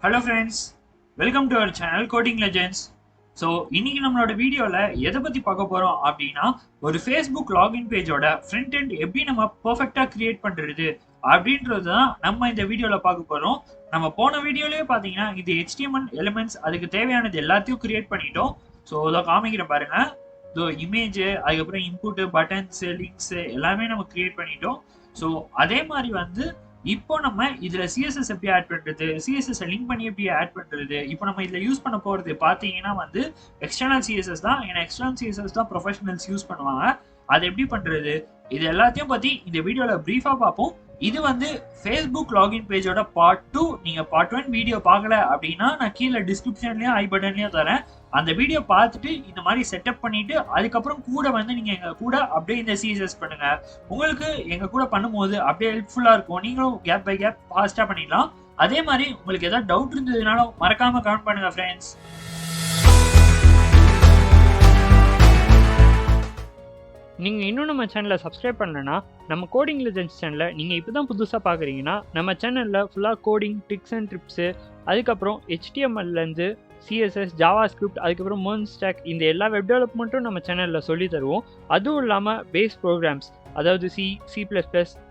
Hello friends, welcome to our channel Coding Legends. So இன்னைக்கு நம்மளோட வீடியோவில் எதை பற்றி பார்க்க போகிறோம் அப்படின்னா ஒரு ஃபேஸ்புக் லாகின் பேஜோட ஃப்ரண்ட் எண்ட் எப்படி நம்ம பர்ஃபெக்டாக கிரியேட் பண்ணுறது அப்படின்றது தான் நம்ம இந்த வீடியோவில் பார்க்க போகிறோம். நம்ம போன வீடியோலேயே பார்த்தீங்கன்னா இது HTML எலிமெண்ட்ஸ் அதுக்கு தேவையானது எல்லாத்தையும் கிரியேட் பண்ணிட்டோம். ஸோ இதை காமிக்கிறேன் பாருங்க. ஸோ இமேஜ் அதுக்கப்புறம் இன்புட்டு பட்டன்ஸ் லிங்க்ஸ் எல்லாமே நம்ம கிரியேட் பண்ணிட்டோம். ஸோ அதே மாதிரி வந்து இப்போ நம்ம இதுல CSS எப்படி ஆட் பண்றது, CSS லிங்க் பண்ணி எப்படி ஆட் பண்றது, இப்போ நம்ம இதுல யூஸ் பண்ண போறது பாத்தீங்கன்னா வந்து எக்ஸ்டர்னல் CSS தான். ஏன்னா எக்ஸ்டர்னல் CSS தான் ப்ரொஃபஷனல்ஸ் யூஸ் பண்ணுவாங்க. அது எப்படி பண்றது இது எல்லாத்தையும் பத்தி இந்த வீடியோல பிரீஃபா பார்ப்போம். இது வந்து ஃபேஸ்புக் லாகின் பேஜோட பார்ட் 2. நீங்க பார்ட் 1 வீடியோ பார்க்கல அப்படின்னா நான் கீழே டிஸ்கிரிப்ஷன்லயும் ஐ பட்டன்லயும் தரேன். அந்த வீடியோ பார்த்துட்டு இந்த மாதிரி செட்டப் பண்ணிட்டு அதுக்கப்புறம் கூட வந்து நீங்க எங்க கூட அப்படியே இந்த CSS பண்ணுங்க. உங்களுக்கு எங்க கூட பண்ணும்போது அப்படியே ஹெல்ப்ஃபுல்லா இருக்கும். நீங்களும் கேப் பை கேப் ஃபாஸ்டா பண்ணிடலாம். அதே மாதிரி உங்களுக்கு ஏதாவது டவுட் இருந்ததுனாலும் மறக்காம கமெண்ட் பண்ணுங்க ஃப்ரெண்ட்ஸ். நீங்கள் இன்னும் நம்ம சேனலை சப்ஸ்கிரைப் பண்ணலன்னா நம்ம கோடிங் லெஜெண்ட்ஸ் சேனலை நீங்கள் இப்போ தான் புதுசாக பார்க்குறீங்கன்னா நம்ம சேனலில் ஃபுல்லாக கோடிங் டிப்ஸ் அண்ட் ட்ரிப்ஸு அதுக்கப்புறம் HTMLலேருந்து CSS ஜாவா ஸ்கிரிப்ட் அதுக்கப்புறம் MERN ஸ்டாக் இந்த எல்லா வெப் டெவலப்மெண்ட்டும் நம்ம சேனலில் சொல்லி தருவோம். அதுவும் இல்லாமல் பேஸ் ப்ரோக்ராம்ஸ் அதாவது C++,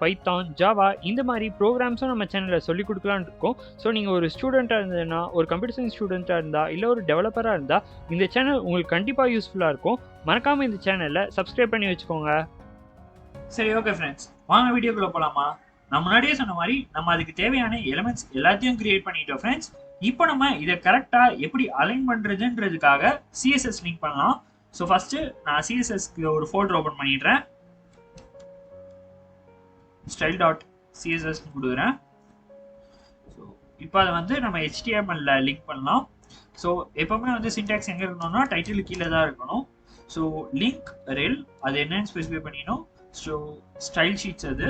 பைத்தான், ஜாவா இந்த மாதிரி ப்ரோக்ராம்ஸும் நம்ம சேனலில் சொல்லிக் கொடுக்கலான்னு இருக்கோம். ஸோ நீங்கள் ஒரு ஸ்டூடெண்ட்டாக இருந்ததுன்னா ஒரு கம்ப்யூட்டர் சயின்ஸ் ஸ்டூடெண்ட்டாக இருந்தால் இல்லை ஒரு டெவலப்பராக இருந்தால் இந்த சேனல் உங்களுக்கு கண்டிப்பாக யூஸ்ஃபுல்லாக இருக்கும். மறக்காமல் இந்த சேனலை சப்ஸ்கிரைப் பண்ணி வச்சுக்கோங்க. சரி, ஓகே ஃப்ரெண்ட்ஸ், வாங்க வீடியோக்குள்ள போகலாமா? நான் முன்னாடியே சொன்ன மாதிரி நம்ம அதுக்கு தேவையான எலிமெண்ட்ஸ் எல்லாத்தையும் கிரியேட் பண்ணிட்டோம் ஃப்ரெண்ட்ஸ். இப்போ நம்ம இதை கரெக்டாக எப்படி அலைன் பண்ணுறதுன்றதுக்காக CSS லிங்க் பண்ணலாம். ஸோ ஃபஸ்ட்டு நான் CSSக்கு ஒரு ஃபோல்டர் ஓப்பன் பண்ணிடுறேன். style.css கொடுக்குறேன். ஸோ இப்போ அதை வந்து நம்ம HTML லிங்க் பண்ணலாம். ஸோ எப்பவுமே வந்து சின்டாக்ஸ் எங்கே இருக்கணும்னா டைட்டில் கீழே தான் இருக்கணும். ஸோ லிங்க் ரெல் அது என்னன்னு ஸ்பெசிஃபை பண்ணிக்கணும். ஸோ ஸ்டைல் ஷீட்ஸ் அது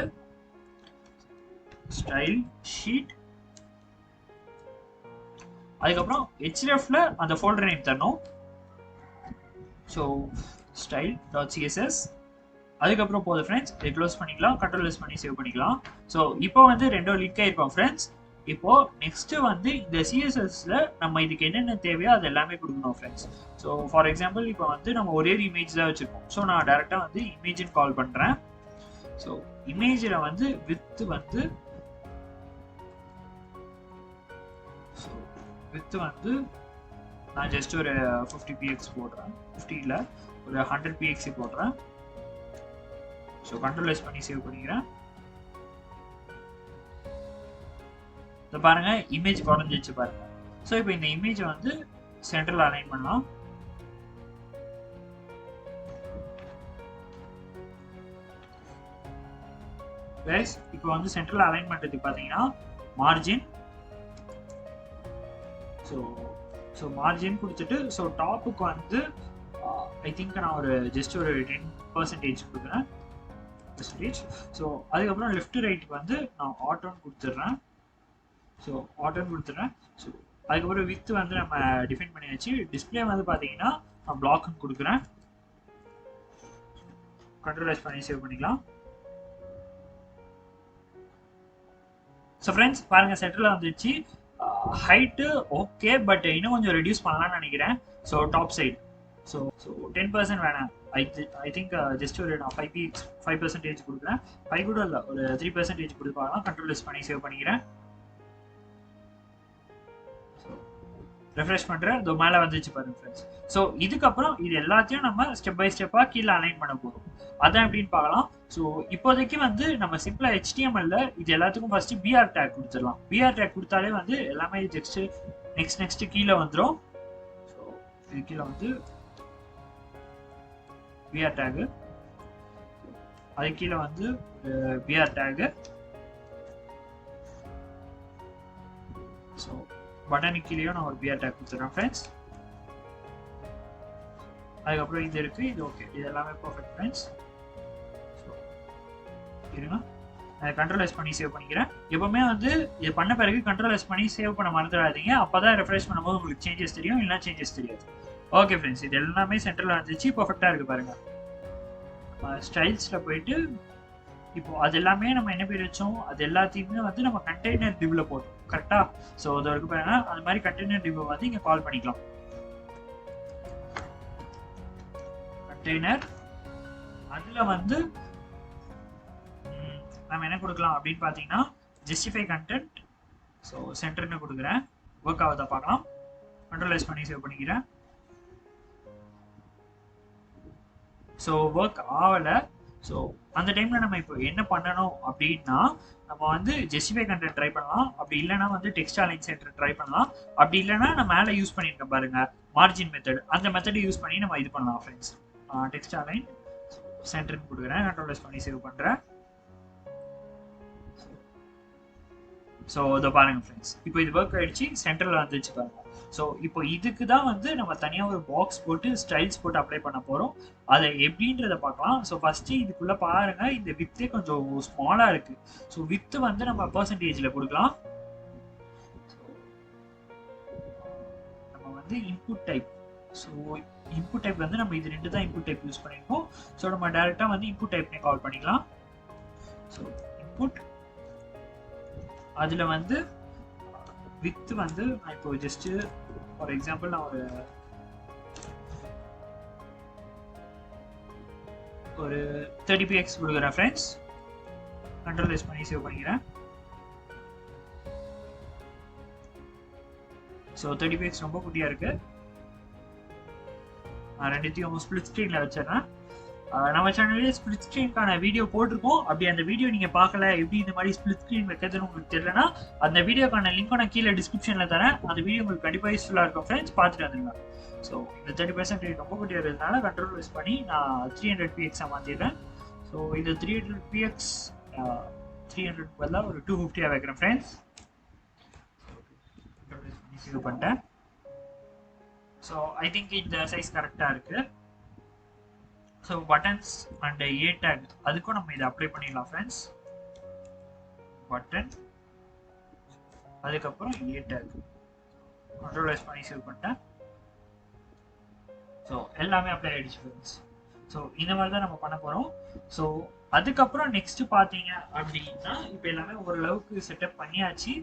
ஸ்டைல் ஷீட் அதுக்கப்புறம் hrefல அந்த ஃபோல்டர் நேம் தரணும். ஸோ style.css அதுக்கப்புறம் போகுது ஃப்ரெண்ட்ஸ். இதை க்ளோஸ் பண்ணிக்கலாம், கண்ட்ரோல் பண்ணி சேவ் பண்ணிக்கலாம். ஸோ இப்போ வந்து ரெண்டும் லிங்க் ஆயிருக்கோம் ஃப்ரெண்ட்ஸ். இப்போ நெக்ஸ்ட் வந்து இந்த CSSல நம்ம இதுக்கு என்னென்ன தேவையோ அது எல்லாமே கொடுக்கணும் ஃப்ரெண்ட்ஸ். ஸோ ஃபார் எக்ஸாம்பிள் இப்போ வந்து நம்ம ஒரே ஒரு இமேஜ் தான் வச்சிருக்கோம். ஸோ நான் டைரக்டா வந்து இமேஜ்னு கால் பண்றேன். ஸோ இமேஜில் வந்து வித் வந்து நான் ஜஸ்ட் ஒரு 50 px போடுறேன். 50 ஒரு 100 px போடுறேன். ஸோ கண்ட்ரோல் பண்ணி சேவ் பண்ணிக்கிறேன். இதை பாருங்க, இமேஜ் குறைஞ்சிச்சு பாருங்க. ஸோ இப்போ இந்த இமேஜை வந்து சென்டரில் அலைன் பண்ணலாம். இப்போ வந்து சென்டரில் அலைன் பண்ணுறதுக்கு பார்த்தீங்கன்னா மார்ஜின் ஸோ மார்ஜின் கொடுத்துட்டு ஸோ டாப்புக்கு வந்து ஐ திங்க் நான் ஒரு ஜஸ்ட் ஒரு 10% கொடுக்குறேன். ஸோ அதுக்கப்புறம் லெஃப்ட் ரைட்டுக்கு வந்து நான் ஆட்டோன்னு கொடுத்துட்றேன். ஸோ ஆட்டோன்னு கொடுத்துட்றேன். ஸோ அதுக்கப்புறம் வித் வந்து நம்ம டிஃபைன் பண்ணியாச்சு. டிஸ்பிளே வந்து பார்த்தீங்கன்னா நான் பிளாக்னு கொடுக்குறேன். கண்ட்ரோல் பண்ணி சேவ் பண்ணிக்கலாம். ஸோ ஃப்ரெண்ட்ஸ் பாருங்க, சென்டரில் வந்துச்சு. ஹைட்டு ஓகே, பட் இன்னும் கொஞ்சம் ரெடியூஸ் பண்ணலாம்னு நினைக்கிறேன். ஸோ டாப் சைடு ஸோ 10% வேணாம். ஐ திங்க் ஜஸ்ட் ஒரு நான் 5% கொடுக்குறேன். 5 கூட இல்லை, ஒரு 3% கொடுத்து பார்க்கலாம். கண்ட்ரோல் பண்ணி சேவ் பண்ணிக்கிறேன். ரெஃப்ரெஷ் பண்ணுறேன். இதோ மேலே வந்துச்சு பாருங்க ஃப்ரெண்ட்ஸ். ஸோ இதுக்கப்புறம் இது எல்லாத்தையும் நம்ம ஸ்டெப் பை ஸ்டெப்பாக கீழே அலைன் பண்ண போகிறோம். அதான் எப்படின்னு பார்க்கலாம். ஸோ இப்போதைக்கு வந்து நம்ம சிம்பிளாக HTMLல இது எல்லாத்துக்கும் ஃபர்ஸ்ட் BR டேக் கொடுத்துடலாம். BR டேக் கொடுத்தாலே வந்து எல்லாமே ஜஸ்ட் நெக்ஸ்ட் கீழே வந்துடும். ஸோ இது கீழே வந்து BR டேகு, அது கீழே வந்து BR டேகு. ஸோ பட்டனுக்கு கீழேயும் நான் ஒரு BR டேக் கொடுத்துறேன் ஃப்ரெண்ட்ஸ். அதுக்கப்புறம் இது இருக்கு, இது ஓகே, இது எல்லாமே பர்ஃபெக்ட் ஃப்ரெண்ட்ஸ். ஸோ இருங்க, நான் கண்ட்ரோல் பண்ணி சேவ் பண்ணிக்கிறேன். எப்பவுமே வந்து இது பண்ண பிறகு கண்ட்ரோல் பண்ணி சேவ் பண்ண மறந்துடாதீங்க. அப்போதான் ரெஃப்ரெஷ் பண்ணும்போது உங்களுக்கு சேஞ்சஸ் தெரியும், இல்லைனா சேஞ்சஸ் தெரியாது. ஓகே ஃப்ரெண்ட்ஸ், இது எல்லாமே சென்டரில் வந்துச்சு, பர்ஃபெக்டாக இருக்குது பாருங்க. ஸ்டைல்ஸில் போயிட்டு இப்போ அது எல்லாமே நம்ம என்ன பேர் வச்சோம், அது எல்லாத்தையுமே வந்து நம்ம கண்டெய்னர் டிவ்ல போட்டோம். கரெக்டா? ஸோ அது வரைக்கும் பாருங்க, அது மாதிரி கண்டெய்னர் டிவ் வந்து இங்க கால் பண்ணிக்கலாம். கண்டெய்னர் அதுல வந்து நம்ம என்ன கொடுக்கலாம் அப்படின்னு பார்த்தீங்கன்னா ஜஸ்டிஃபை கண்டென்ட். ஸோ சென்டர்னு கொடுக்குறேன். ஒர்க் ஆகுதா பார்க்கலாம். கண்ட்ரோலைஸ் பண்ணி சேவ் பண்ணிக்கிறேன். ஸோ ஒர்க் ஆகலை. ஸோ அந்த டைமில் நம்ம இப்போ என்ன பண்ணணும் அப்படின்னா, நம்ம வந்து ஜஸ்டிஃபை கண்டென்ட் ட்ரை பண்ணலாம். அப்படி இல்லைன்னா வந்து டெக்ஸ்ட் அலைன் சென்டர் ட்ரை பண்ணலாம். அப்படி இல்லைன்னா நான் மேலே யூஸ் பண்ணியிருக்கேன் பாருங்க மார்ஜின் மெத்தட், அந்த மெத்தடை யூஸ் பண்ணி நம்ம இது பண்ணலாம் ஃப்ரெண்ட்ஸ். டெக்ஸ்ட் அலைன் சென்டர்னு கொடுக்குறேன். கண்ட்ரோலைஸ் பண்ணி சேவ் பண்ணுறேன். ஸோ இதை பாருங்க ஃப்ரெண்ட்ஸ், இப்போ இது ஒர்க் ஆயிடுச்சு, சென்டரில் வந்துச்சு பாருங்க. ஸோ இப்போ இதுக்கு தான் வந்து நம்ம தனியாக ஒரு பாக்ஸ் போட்டு ஸ்டைல்ஸ் போட்டு அப்ளை பண்ண போகிறோம். அதை எப்படின்றத பார்க்கலாம். ஸோ ஃபஸ்ட்டு இதுக்குள்ளே பாருங்க, இந்த வித்தே கொஞ்சம் ஸ்மாலாக இருக்குது. ஸோ வித்து வந்து நம்ம பர்சன்டேஜில் கொடுக்கலாம். நம்ம வந்து input type, so input type வந்து நம்ம இது ரெண்டு தான் இன்புட் டைப் யூஸ் பண்ணியிருக்கோம். ஸோ நம்ம டேரெக்டாக வந்து இன்புட் டைப்னே கால் பண்ணிக்கலாம். ஸோ இன்புட் அதில் வந்து வித் வந்து நான் இப்போ ஜஸ்ட் ஃபார் எக்ஸாம்பிள் நான் ஒரு 30px கொடுக்குறேன் ஃப்ரெண்ட்ஸ். கண்ட்ரோலைஸ் பண்ணி சேவ் பண்ணிக்கிறேன். ஸோ 30px ரொம்ப குட்டியாக இருக்கு. நான் ரெண்டுத்தையும் ஸ்பிளிட் ஸ்க்ரீனில் வச்சிடறேன். நம்ம சேனல்லே ஸ்பிளிட் ஸ்க்ரீனுக்கான வீடியோ போட்டிருக்கோம். அப்படி அந்த வீடியோ நீங்கள் பார்க்கல, எப்படி இந்த மாதிரி ஸ்பிளிட் ஸ்க்ரீன் வைக்கிறதுன்னு உங்களுக்கு தெரியலனா அந்த வீடியோக்கான லிங்க் நான் கீழே டிஸ்கிரிப்ஷனில் தரேன். அந்த வீடியோ உங்களுக்கு கண்டிப்பாக யூஸ்ஃபுல்லாக இருக்கும் ஃப்ரெண்ட்ஸ், பார்த்துட்டு வந்துருங்க. ஸோ இந்த 30% ரொம்ப குட்டியாக இருக்கிறதுனால கண்ட்ரோல் யூஸ் பண்ணி நான் 300px மாற்றிடுறேன். ஸோ இந்த 300px 300 பதிலாக ஒரு 250 வைக்கிறேன் ஃப்ரெண்ட்ஸ். கண்ட்ரோல் யூஸ் பண்ணி சேவ் பண்ணிட்டேன். ஸோ ஐ திங்க் இந்த சைஸ் கரெக்டாக இருக்குது. So buttons and A take அதுக்கும் நம்ம இதை அப்ளை பண்ணிடலாம் ஃப்ரெண்ட்ஸ். பட்டன் அதுக்கப்புறம் ஏ டேக் கண்ட்ரோலைஸ் பண்ணி சேவ் பண்ணிட்டேன். ஸோ எல்லாமே அப்ளை ஆகிடுச்சு ஃப்ரெண்ட்ஸ். ஸோ இந்த மாதிரி தான் நம்ம பண்ண போகிறோம். ஸோ அதுக்கப்புறம் நெக்ஸ்ட் பார்த்தீங்க அப்படின்னா, இப்போ எல்லாமே ஓரளவுக்கு செட்டப் பண்ணியாச்சு.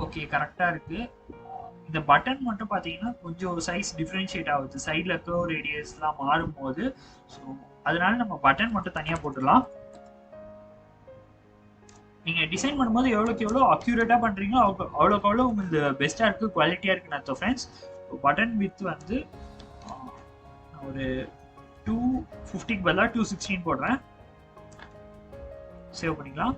ஓகே, கரெக்டாக இருக்குது. இந்த பட்டன் மட்டும் பார்த்தீங்கன்னா கொஞ்சம் சைஸ் டிஃப்ரென்ஷியேட் ஆகுது, சைடில் கர்வ் ரேடியஸ்லாம் மாறும்போது. ஸோ அதனால நம்ம பட்டன் மட்டும் தனியாக போட்டுடலாம். நீங்கள் டிசைன் பண்ணும்போது எவ்வளோக்கு எவ்வளோ அக்யூரேட்டாக பண்ணுறீங்களோ அவ்வளோக்கு அவ்வளோ உங்களுக்கு பெஸ்ட்டாக இருக்குது, குவாலிட்டியாக இருக்குன்னு அர்த்தம் ஃப்ரெண்ட்ஸ். பட்டன் வித் வந்து ஒரு 250க்கு பதிலாக 216 போடுறேன். சேவ் பண்ணிக்கலாம்.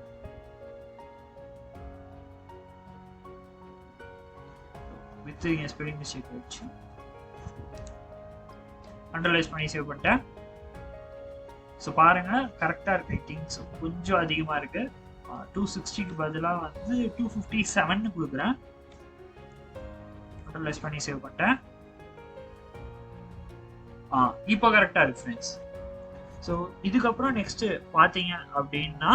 வித் ஸ்பெல்லிங் மிஸ்டேக் ஆயிடுச்சு. கண்ட்ரோலைஸ் பண்ணி சேவ் பண்ணிட்டேன். ஸோ பாருங்க கரெக்டாக இருக்கு. திங்ஸ் கொஞ்சம் அதிகமாக இருக்கு. 260க்கு பதிலாக வந்து 257 கொடுக்குறேன். கண்ட்ரோலைஸ் பண்ணி சேவ் பண்ணிட்டேன். இப்போ கரெக்டாக இருக்கு ஃப்ரெண்ட்ஸ். ஸோ இதுக்கப்புறம் நெக்ஸ்ட் பார்த்தீங்க அப்படின்னா,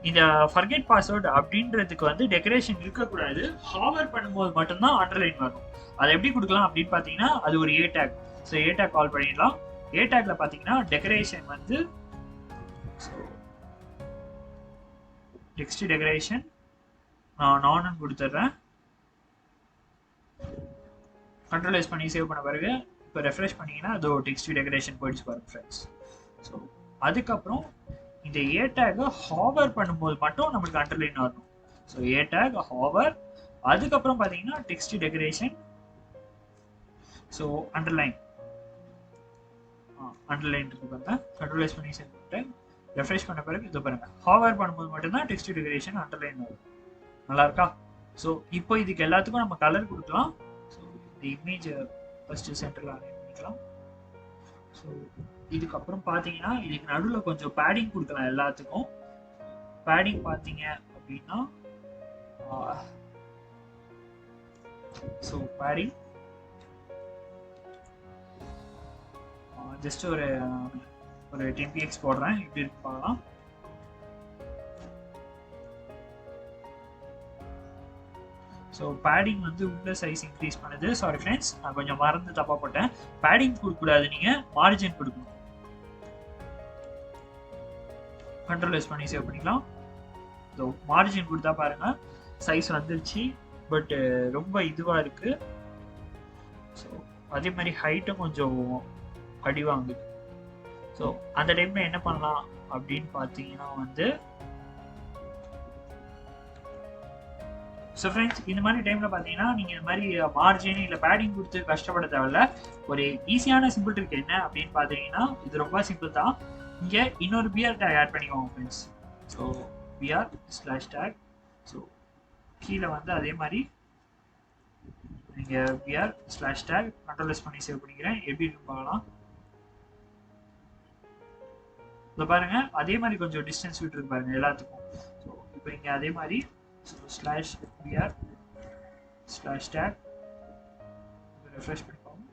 இந்த ஃபர்கெட் பாஸ்வேர்ட் அப்படின்றதுக்கு வந்து டெக்கரேஷன் இருக்கக்கூடாது. ஹாவர் பண்ணும்போது மட்டும்தான் அண்டர்லைன் வரும். அதை எப்படி கொடுக்கலாம் அப்படின்னு பார்த்தீங்கன்னா, அது ஒரு ஏ டேக். ஸோ ஏ டேக் கால் பண்ணிடலாம். ஏ டேக்ல பார்த்தீங்கன்னா டெக்கரேஷன் வந்து டெக்ஸ்ட் டெக்கரேஷன் நான் நானும் கொடுத்துட்றேன். கண்ட்ரோலைஸ் பண்ணி சேவ் பண்ண பிறகு இப்போ ரெஃப்ரெஷ் பண்ணிங்கன்னா அதோ டெக்ஸ்ட் டெக்கரேஷன் போயிடுச்சு பாருங்க ஃப்ரெண்ட்ஸ். ஸோ அதுக்கப்புறம் இந்த ஏ டேக் ஹாவர் பண்ணும்போது மட்டும் நம்மளுக்கு அண்டர்லைன் வரணும். ஸோ ஏ டேக் ஹாவர், அதுக்கப்புறம் பார்த்தீங்கன்னா டெக்ஸ்ட் டெக்கரேஷன். ஸோ அண்டர்லைன் இருக்கு பாருங்க. கண்ட்ரோலைஸ் பண்ணி சேவ் பண்ணிட்டேன். ரெஃப்ரெஷ் பண்ண பிறகு இது பாருங்க, ஹாவர் பண்ணும்போது மட்டும்தான் டெக்ஸ்ட் டெக்கரேஷன் அண்டர்லைன் வரும். நல்லா இருக்கா? ஸோ இப்போ இதுக்கு எல்லாத்துக்கும் நம்ம கலர் கொடுக்கலாம். ஸோ இந்த இமேஜ் ஃபர்ஸ்ட் சென்டரில் அலைன் பண்ணிக்கலாம். ஸோ இதுக்கப்புறம் பார்த்தீங்கன்னா இதுக்கு நடுவில் கொஞ்சம் பேடிங் கொடுக்கலாம் எல்லாத்துக்கும். பேடிங் பார்த்தீங்க அப்படின்னா ஸோ பேடிங் ஜஸ்ட் ஒரு 10px போடுறேன். இப்படி இருக்கு பார்க்கலாம். ஸோ பேடிங் வந்து உள்ள சைஸ் இன்க்ரீஸ் பண்ணுது. சாரி ஃப்ரெண்ட்ஸ், நான் கொஞ்சம் மறந்து தப்பா போட்டேன். பேடிங் கொடுக்கக்கூடாது, நீங்கள் மார்ஜின் கொடுக்கணும். கண்ட்ரோலைஸ் பண்ணி சேவ் பண்ணிக்கலாம். ஸோ மார்ஜின் கொடுத்தா பாருங்கள் சைஸ் வந்துருச்சு, பட் ரொம்ப இதுவாக இருக்குது. ஸோ அதே மாதிரி ஹைட்டும் கொஞ்சம் அடி வாங்குது. ஸோ அந்த டைமில் என்ன பண்ணலாம் அப்படின்னு பார்த்தீங்கன்னா வந்து, ஸோ ஃப்ரெண்ட்ஸ் இந்த மாதிரி டைமில் பார்த்தீங்கன்னா நீங்கள் இந்த மாதிரி மார்ஜின் இல்லை பேடிங் கொடுத்து கஷ்டப்பட தேவையில்ல. ஒரு ஈஸியான சிம்பிள் ட்ரிக் என்ன அப்படின்னு பார்த்தீங்கன்னா, இது ரொம்ப சிம்பிள் தான். இங்கே இன்னொரு பிஆர் டேக் ஆட் பண்ணிக்குவோம் friends. So BR slash tag. So கீழே வந்து அதே மாதிரி நீங்கள் பிஆர் ஸ்லாஷ் டேக் கண்ட்ரோல் பண்ணி சேவ் பண்ணிக்கிறேன். எப்படி இருக்குன்னு பார்க்கலாம். இப்போ பாருங்க அதே மாதிரி கொஞ்சம் டிஸ்டன்ஸ் விட்டுருக்கு பாருங்க எல்லாத்துக்கும். ஸோ இப்போ இங்கே அதே மாதிரி slash BR slash tag refresh பண்ணிப்போம்.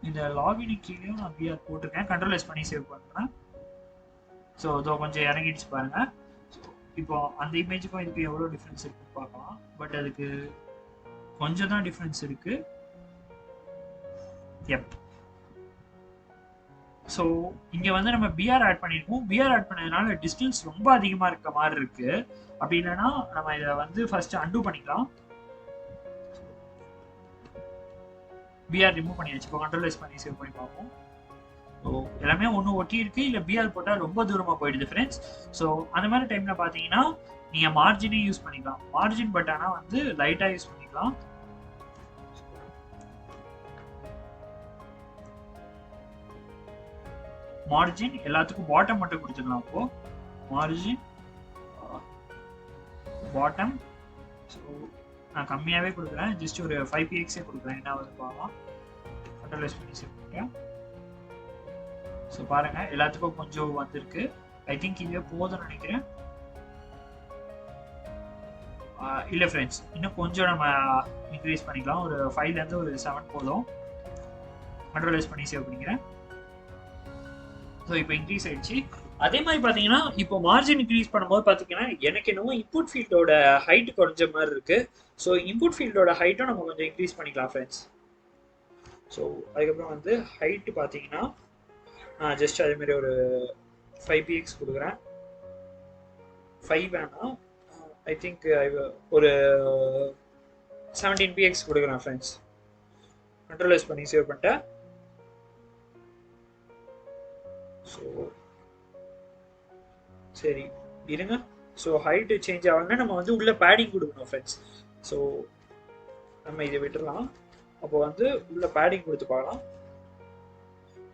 இந்த லாகின் கீழேயும் நான் பிஆர் போட்டிருக்கேன். கண்ட்ரோல் பண்ணி சேவ் பண்ணுறேன். ஸோ இதோ கொஞ்சம் இறங்கிடுச்சு பாருங்க. ஸோ இப்போ அந்த இமேஜுக்கும் இதுக்கு எவ்வளோ டிஃப்ரென்ஸ் இருக்குன்னு பார்க்கலாம். பட் அதுக்கு கொஞ்சம் தான் டிஃப்ரென்ஸ் இருக்கு. எப். ஸோ இங்கே வந்து நம்ம பிஆர் ஆட் பண்ணியிருக்கோம். பிஆர் ஆட் பண்ணதுனால டிஸ்டன்ஸ் ரொம்ப அதிகமாக இருக்க மாதிரி இருக்கு. அப்படி இல்லைன்னா நம்ம இதை வந்து ஃபர்ஸ்ட் அன்டூ பண்ணிக்கலாம். பிஆர் ரிமூவ் பண்ணியாச்சு. இப்போ கண்ட்ரோல் பண்ணி சேவ் பண்ணி பார்ப்போம். ஸோ எல்லாமே ஒன்று ஒட்டி இருக்கு. இல்லை பிஆர் போட்டால் ரொம்ப தூரமாக போயிடுது ஃப்ரெண்ட்ஸ். ஸோ அந்த மாதிரி டைமில் பார்த்தீங்கன்னா நீங்கள் மார்ஜினே யூஸ் பண்ணிக்கலாம். மார்ஜின் பட் ஆனால் வந்து லைட்டாக யூஸ் பண்ணிக்கலாம். மார்ஜின் எல்லாத்துக்கும் பாட்டம் மட்டும் கொடுத்துக்கலாம். அப்போ மார்ஜின் பாட்டம். ஸோ நான் கம்மியாகவே கொடுக்குறேன். ஜஸ்ட் ஒரு 5px கொடுக்குறேன். என்ன வந்து பார்க்கலாம். கண்ட்ரோல் பண்ணி சேவ் பண்ணிட்டேன். ஸோ பாருங்க எல்லாத்துக்கும் கொஞ்சம் வந்திருக்கு. ஐ திங்க் இதுவே போதும்னு நினைக்கிறேன். இல்லை ஃப்ரெண்ட்ஸ் இன்னும் கொஞ்சம் நம்ம இன்க்ரீஸ் பண்ணிக்கலாம். ஒரு 5லேருந்து ஒரு 7 போதும். கண்ட்ரோல் பண்ணி சேவ் பண்ணிக்கிறேன். ஸோ இப்போ இன்க்ரீஸ் ஆயிடுச்சு. அதே மாதிரி பார்த்தீங்கன்னா இப்போ மார்ஜின் இன்க்ரீஸ் பண்ணும்போது பார்த்தீங்கன்னா எனக்கு என்னவோ இன்புட் ஃபீல்டோட ஹைட் குறைஞ்ச மாதிரி இருக்கு. ஸோ இன்புட் ஃபீல்டோட ஹைட்டும் நம்ம கொஞ்சம் இன்க்ரீஸ் பண்ணிக்கலாம் ஃப்ரெண்ட்ஸ். ஸோ அதுக்கப்புறம் வந்து ஹைட்டு பார்த்தீங்கன்னா நான் ஜஸ்ட் அதே மாதிரி ஒரு 5px கொடுக்குறேன். 5 வேணாம். ஐ திங்க் ஒரு 17px கொடுக்குறேன் ஃப்ரெண்ட்ஸ். கண்ட்ரோல் பண்ணி சேவ் பண்ணிட்டேன். ஸோ சரி இருங்க. ஸோ ஹைட்டு சேஞ்ச் ஆகணும்னா நம்ம வந்து உள்ள பேடிங் கொடுக்கணும் ஃப்ரெண்ட்ஸ். ஸோ நம்ம இதை விட்டுடலாம். அப்போ வந்து உள்ள பேடிங் கொடுத்து பார்க்கலாம்.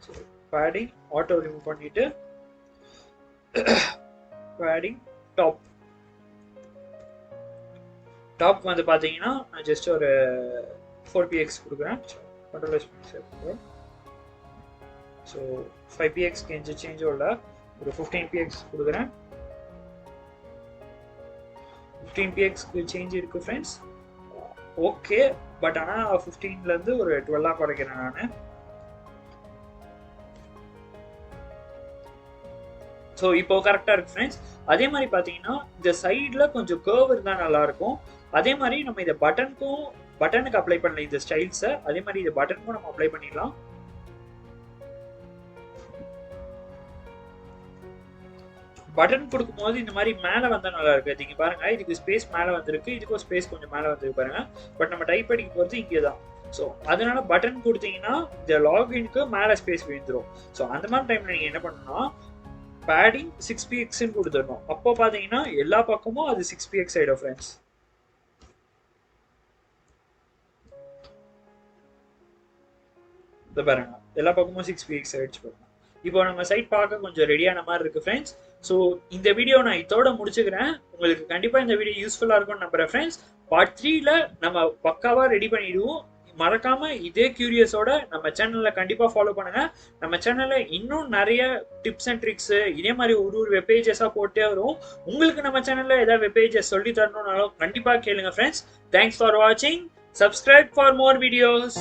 ஸோ பேடிங் ஆட்டோ ரிமூவ் பண்ணிட்டு பேடிங் டாப் வந்து பார்த்தீங்கன்னா நான் ஜஸ்ட் ஒரு 4px கொடுக்குறேன். கண்ட்ரோல் பண்ணி சேவ் பண்ணுறேன். ஸோ 5px சேஞ்ச் உள்ள ஒரு 15px கொடுக்குறேன். 15px சேஞ்ச் இருக்கு ஃப்ரெண்ட்ஸ். ஓகே பட் ஆனால் 15லேருந்து ஒரு 12 குறைக்கிறேன் நான். ஸோ இப்போ கரெக்டாக இருக்கு ஃப்ரெண்ட்ஸ். அதே மாதிரி பார்த்தீங்கன்னா இந்த சைடில் கொஞ்சம் கர்வ் இருந்தால் நல்லாயிருக்கும். அதே மாதிரி நம்ம இதை பட்டனுக்கு அப்ளை பண்ணல இந்த ஸ்டைல்ஸை. அதே மாதிரி இந்த பட்டனுக்கும் நம்ம அப்ளை பண்ணிடலாம். பட்டன் கொடுக்கும்போது இந்த மாதிரி மேலே வந்தால் நல்லா இருக்கு. நீங்க பாருங்க இதுக்கு ஸ்பேஸ் மேலே வந்திருக்கு, இதுக்கும் ஸ்பேஸ் கொஞ்சம் மேலே வந்திருக்கு பாருங்க. பட் நம்ம டைப் அடிக்க போகிறது இங்கே தான். ஸோ அதனால பட்டன் கொடுத்தீங்கன்னா இந்த லாகின்க்கு மேலே ஸ்பேஸ் விழுந்துடும். ஸோ அந்த மாதிரி டைம்ல நீங்க என்ன பண்ணணும்னா பேடிங் 6px கொடுத்துடணும். அப்போ பார்த்தீங்கன்னா எல்லா பக்கமும் அது 6px ஆயிடும் ஃப்ரெண்ட்ஸ். இதை பாருங்க எல்லா பக்கமும் 6px ஆயிடுச்சு பாருங்க. இப்போ நம்ம சைட் பார்க்க கொஞ்சம் ரெடியான மாதிரி இருக்கு ஃப்ரெண்ட்ஸ். ஸோ இந்த வீடியோ நான் இதோட முடிச்சுக்கிறேன். உங்களுக்கு கண்டிப்பாக இந்த வீடியோ யூஸ்ஃபுல்லாக இருக்கும்னு நம்புறேன் ஃப்ரெண்ட்ஸ். பார்ட் 3ல நம்ம பக்காவாக ரெடி பண்ணிடுவோம். மறக்காம இதே கியூரியஸோட நம்ம சேனல்ல கண்டிப்பா ஃபாலோ பண்ணுங்க. நம்ம சேனல்ல இன்னும் நிறைய டிப்ஸ் அண்ட் ட்ரிக்ஸ் இதே மாதிரி ஒரு வெப்பேஜஸா போட்டே வரும். உங்களுக்கு நம்ம சேனல்ல ஏதாவது வெப்பேஜஸ் சொல்லி தரணும்னாலும் கண்டிப்பா கேளுங்க ஃப்ரெண்ட்ஸ். தேங்க்ஸ் ஃபார் வாட்சிங். Subscribe for more videos.